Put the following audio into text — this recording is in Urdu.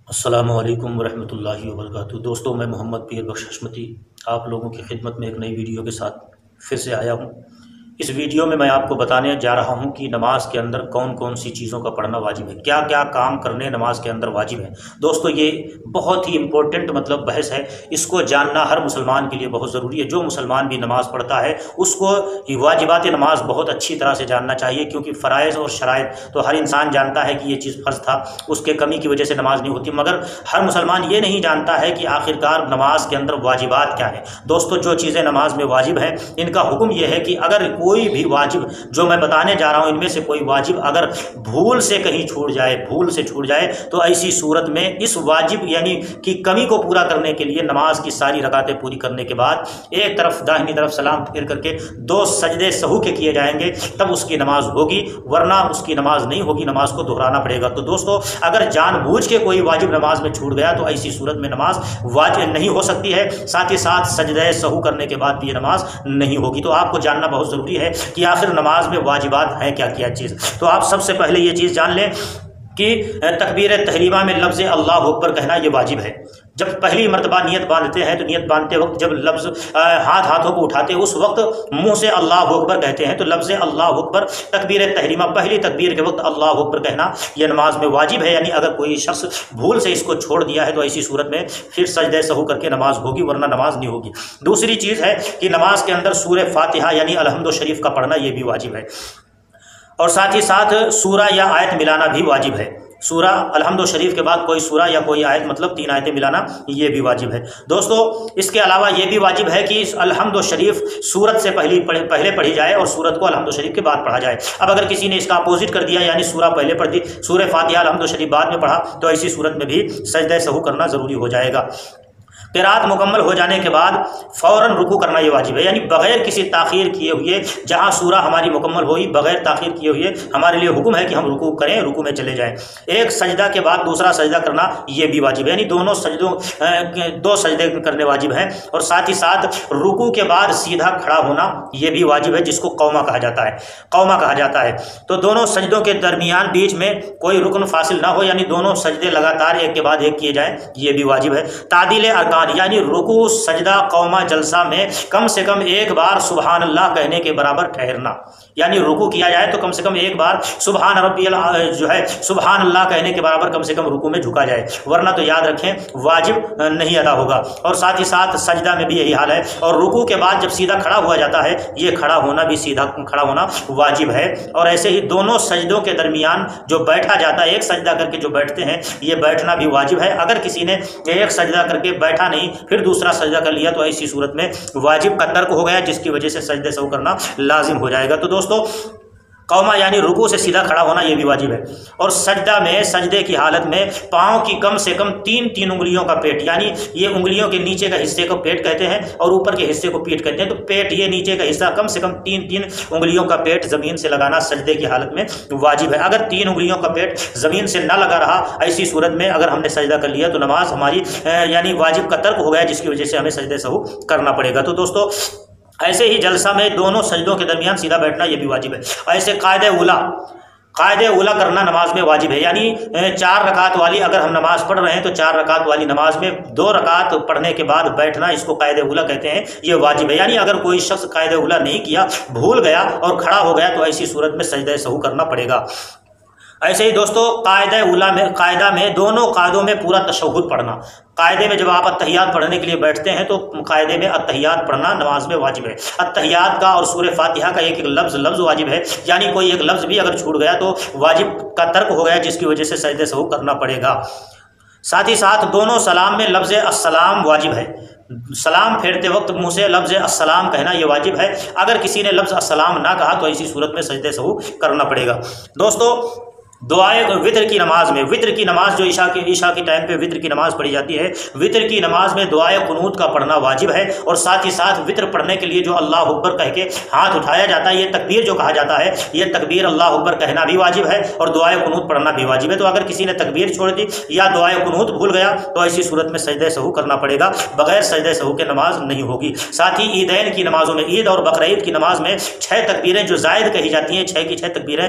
السلام علیکم ورحمۃ اللہ وبرکاتہ۔ دوستوں، میں محمد پیر بخش حشمتی آپ لوگوں کی خدمت میں ایک نئی ویڈیو کے ساتھ پھر سے آیا ہوں۔ اس ویڈیو میں آپ کو بتانے جا رہا ہوں کہ نماز کے اندر کون کون سی چیزوں کا پڑھنا واجب ہے، کیا کیا کام کرنے نماز کے اندر واجب ہے۔ دوستو، یہ بہت ہی امپورٹنٹ بحث ہے، اس کو جاننا ہر مسلمان کے لیے بہت ضروری ہے۔ جو مسلمان بھی نماز پڑھتا ہے اس کو واجبات نماز بہت اچھی طرح سے جاننا چاہیے، کیونکہ فرائض اور شرائط تو ہر انسان جانتا ہے کہ یہ چیز فرض تھا، اس کے کمی کی وجہ سے نماز نہیں ہوتی، مگر ہر مسلمان یہ نہیں جانتا ہے کہ آخرکار نماز کے اندر واجبات کیا ہیں۔ دوستو، جو چیزیں نماز میں واجب ہیں ان کا حکم یہ ہے کہ اگر کوئی بھی واجب جو میں بتانے جا رہا ہوں ان میں سے کوئی واجب اگر بھول سے کہیں چھوٹ جائے تو ایسی صورت میں اس واجب یعنی کہ کمی کو پورا کرنے کے لیے نماز کی ساری رکعتیں پوری کرنے کے بعد ایک طرف داہنی طرف سلام پھیر کر کے 2 سجدے سہو کے کیے جائیں گے، تب اس کی نماز ہوگی، ورنہ اس کی نماز نہیں ہوگی، نماز کو دہرانا پڑے گا۔ تو دوستو، اگر جان بوجھ کے کوئی واجب نماز میں چھوٹ گیا تو ایسی صورت میں نماز واجب نہیں ہو سکتی ہے، ساتھ ہی ساتھ سجدہ سہو کرنے کے بعد بھی یہ نماز نہیں ہوگی۔ تو آپ کو جاننا بہت ضروری ہے کہ آخر نماز میں واجبات ہیں کیا کیا چیز۔ تو آپ سب سے پہلے یہ چیز جان لیں کہ تکبیر تحریمہ میں لفظ اللہ اکبر کہنا یہ واجب ہے۔ جب پہلی مرتبہ نیت باندھتے ہیں تو نیت باندھتے وقت جب لفظ ہاتھوں کو اٹھاتے اس وقت منہ سے اللہ اکبر کہتے ہیں، تو لفظ اللہ اکبر تکبیر تحریمہ پہلی تکبیر کے وقت اللہ اکبر کہنا یہ نماز میں واجب ہے۔ یعنی اگر کوئی شخص بھول سے اس کو چھوڑ دیا ہے تو ایسی صورت میں پھر سجدہ سہو کر کے نماز ہوگی، ورنہ نماز نہیں ہوگی۔ دوسری چیز ہے کہ نماز کے اندر سورہ فاتحہ یعنی الحمد شریف کا پڑھنا یہ بھی واجب ہے، اور ساتھ ہی ساتھ سورہ یا آیت ملانا بھی واجب ہے۔ سورہ الحمد شریف کے بعد کوئی سورہ یا کوئی آیت مطلب 3 آیتیں ملانا یہ بھی واجب ہے۔ دوستو، اس کے علاوہ یہ بھی واجب ہے کہ الحمد شریف سورت سے پہلے پڑھی جائے اور سورت کو الحمد شریف کے بعد پڑھا جائے۔ اب اگر کسی نے اس کا اپوزٹ کر دیا یعنی سورہ پہلے پڑھ دی، سورہ فاتحہ الحمد شریف بعد میں پڑھا، تو ایسی صورت میں بھی سجدہ سہو کرنا ضروری ہو جائے گا۔ قرات مکمل ہو جانے کے بعد فوراً رکوع کرنا یہ واجب ہے، یعنی بغیر کسی تاخیر کیے ہوئے جہاں سورہ ہماری مکمل ہوئی بغیر تاخیر کیے ہوئے ہمارے لیے حکم ہے کہ ہم رکوع کریں، رکوع میں چلے جائیں۔ ایک سجدہ کے بعد دوسرا سجدہ کرنا یہ بھی واجب ہے، یعنی دو سجدے کرنے واجب ہیں، اور ساتھ ہی ساتھ رکوع کے بعد سیدھا کھڑا ہونا یہ بھی واجب ہے، جس کو قومہ کہا جاتا ہے۔ تو دونوں سجدوں کے درمیان بیچ میں کوئی رکن فاصل نہ ہو، یعنی دونوں سجدے لگاتار ایک کے بعد ایک کیے جائیں، یہ بھی واجب ہے۔ تعدیل ارکان یعنی رکوع، سجدہ، قومہ، جلسہ میں کم سے کم ایک بار سبحان اللہ کہنے کے برابر ٹھہرنا، یعنی رکوع کیا جائے تو کم سے کم ایک بار سبحان ربی سبحان اللہ کہنے کے برابر کم سے کم رکوع میں جھکا جائے، ورنہ تو یاد رکھیں واجب نہیں ادا ہوگا۔ اور ساتھ ہی ساتھ سجدہ میں بھی یہی حال ہے، اور رکوع کے بعد جب سیدھا کھڑا ہوا جاتا ہے یہ کھڑا ہونا بھی سیدھا کھڑا ہونا واجب ہے۔ اور ایسے ہی دونوں سجدوں کے درمیان جو بیٹھا جاتا ہے، ایک سجدہ کر کے جو بیٹھتے ہیں یہ بیٹھنا بھی واجب ہے۔ اگر کسی نے ایک سجدہ کر کے بیٹھا نہیں پھر دوسرا سجدہ کر لیا تو ایسی صورت میں واجب کا ترک ہو گیا، جس کی وجہ سے سجدہ سہو کرنا لازم ہو جائے گا۔ تو دوستو، قومہ یعنی رکوع سے سیدھا کھڑا ہونا یہ بھی واجب ہے، اور سجدے کی حالت میں پاؤں کی کم سے کم 3 انگلیوں کا پیٹ، یعنی یہ انگلیوں کے نیچے کا حصے کو پیٹ کہتے ہیں اور اوپر کے حصے کو پیٹ کہتے ہیں، تو پیٹ یہ نیچے کا حصہ کم سے کم 3 انگلیوں کا پیٹ زمین سے لگانا سجدے کی حالت میں واجب ہے۔ اگر 3 انگلیوں کا پیٹ زمین سے نہ لگا رہا ایسی صورت میں اگر ہم نے سجدہ کر لیا تو نماز ہماری یعنی واجب کا ترک ہو گیا، جس کی وجہ سے ہمیں سجدہ سہو کرنا پڑے گا۔ تو دوستو، ایسے ہی جلسہ میں دونوں سجدوں کے درمیان سیدھا بیٹھنا یہ بھی واجب ہے۔ ایسے قاعدہ اولا کرنا نماز میں واجب ہے، یعنی 4 رکعت والی اگر ہم نماز پڑھ رہے ہیں تو 4 رکعت والی نماز میں 2 رکعت پڑھنے کے بعد بیٹھنا، اس کو قاعدہ اولا کہتے ہیں، یہ واجب ہے۔ یعنی اگر کوئی شخص قاعدہ اولا نہیں کیا، بھول گیا اور کھڑا ہو گیا تو ایسی صورت میں سجدہ سہو کرنا پڑے گا۔ ایسے ہی دوستو، قاعدہ میں دونوں قاعدوں میں پورا تشہد پڑھنا۔ قاعدے میں جب آپ اتحیات پڑھنے کے لیے بیٹھتے ہیں تو قاعدے میں اتحیات پڑھنا نماز میں واجب ہے۔ اتحیات کا اور سورہ فاتحہ کا ایک لفظ واجب ہے، یعنی کوئی ایک لفظ بھی اگر چھوٹ گیا تو واجب کا ترک ہو گیا، جس کی وجہ سے سجدہ سہو کرنا پڑے گا۔ ساتھ ہی ساتھ دونوں سلام میں لفظ السلام واجب ہے، سلام پھیرتے وقت منہ سے لفظ السلام کہنا یہ واجب ہے۔ اگر کسی نے لفظ السلام نہ کہا تو ایسی صورت میں سجدہ سہو کرنا پڑے گا۔ دوستو، دعائے وطر کی نماز جو عشاء کے ٹائم پہ وطر کی نماز پڑھی جاتی ہے، وطر کی نماز میں دعائے قنوت کا پڑھنا واجب ہے، اور ساتھ ہی ساتھ وطر پڑھنے کے لیے جو اللہ اکبر کہہ کے ہاتھ اٹھایا جاتا ہے، یہ تکبیر جو کہا جاتا ہے، یہ تکبیر اللہ اکبر کہنا بھی واجب ہے اور دعائے قنوت پڑھنا بھی واجب ہے۔ تو اگر کسی نے تکبیر چھوڑ دی یا دعائے قنوت بھول گیا تو ایسی صورت میں سجدہ سہو کرنا پڑے گا، بغیر سجدہ سہو کے نماز نہیں ہوگی۔ ساتھ ہی عیدین کی نمازوں میں، عید اور بقرعید کی نماز میں 6 تکبیریں جو زائد کہی جاتی ہیں، 6 کی 6 تکبیریں